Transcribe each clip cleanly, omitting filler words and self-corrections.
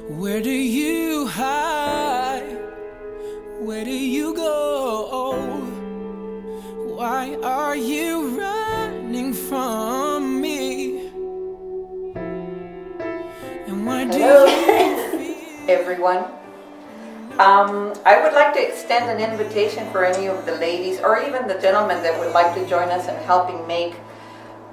Where do you hide? Where do you go? Why are you running from me? And why do you everyone. I would like to extend an invitation for any of the ladies or even the gentlemen that would like to join us in helping make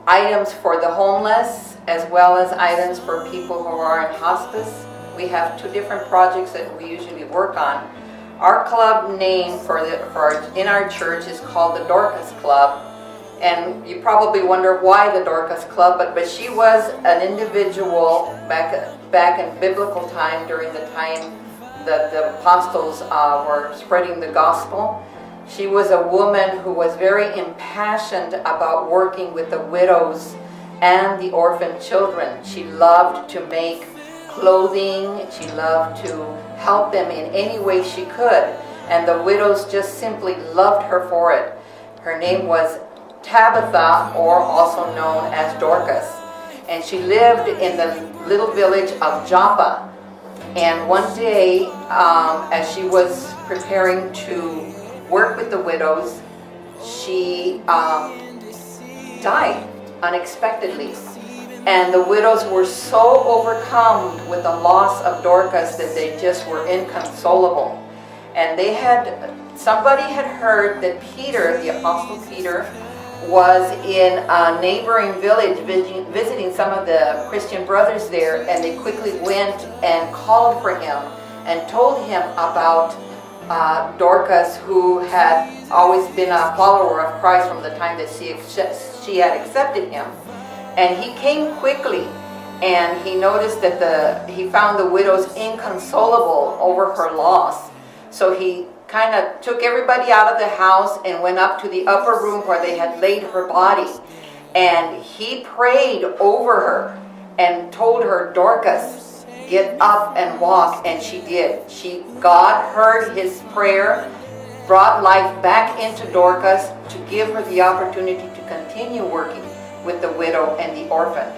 items for the homeless as well as items for people who are in hospice. We have two different projects that we usually work on. Our club name in our church is called the Dorcas Club, and you probably wonder why the Dorcas Club, but she was an individual back in biblical time, during the time that the apostles were spreading the gospel. She was a woman who was very impassioned about working with the widows and the orphan children. She loved to make clothing. She loved to help them in any way she could, and the widows just simply loved her for it. Her name was Tabitha, or also known as Dorcas, and she lived in the little village of Joppa. And one day, as she was preparing to work with the widows, she died unexpectedly. And the widows were so overcome with the loss of Dorcas that they just were inconsolable. And somebody had heard that Peter, the Apostle Peter, was in a neighboring village visiting some of the Christian brothers there, and they quickly went and called for him and told him about Dorcas, who had always been a follower of Christ from the time that she had accepted him. And he came quickly, and he noticed that he found the widows inconsolable over her loss. So he kind of took everybody out of the house and went up to the upper room where they had laid her body. And he prayed over her and told her, "Dorcas, get up and walk." And she did. God heard his prayer, brought life back into Dorcas to give her the opportunity to continue working with the widow and the orphan.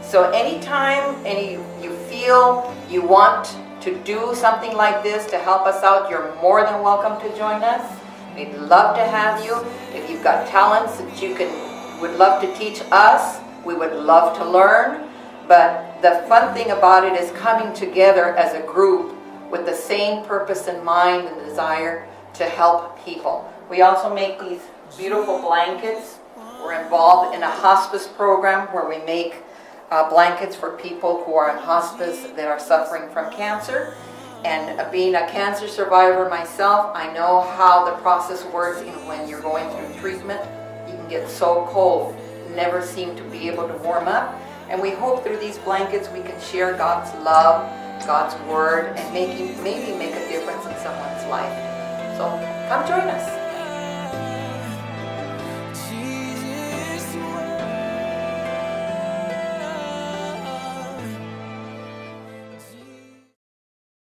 So anytime you feel you want to do something like this to help us out, you're more than welcome to join us. We'd love to have you. If you've got talents that you would love to teach us, we would love to learn. But the fun thing about it is coming together as a group with the same purpose in mind and desire to help people. We also make these beautiful blankets. We're involved in a hospice program where we make blankets for people who are in hospice that are suffering from cancer. And being a cancer survivor myself, I know how the process works when you're going through treatment. You can get so cold, never seem to be able to warm up. And we hope through these blankets we can share God's love, God's word, and maybe make a difference in someone's life. So come join us.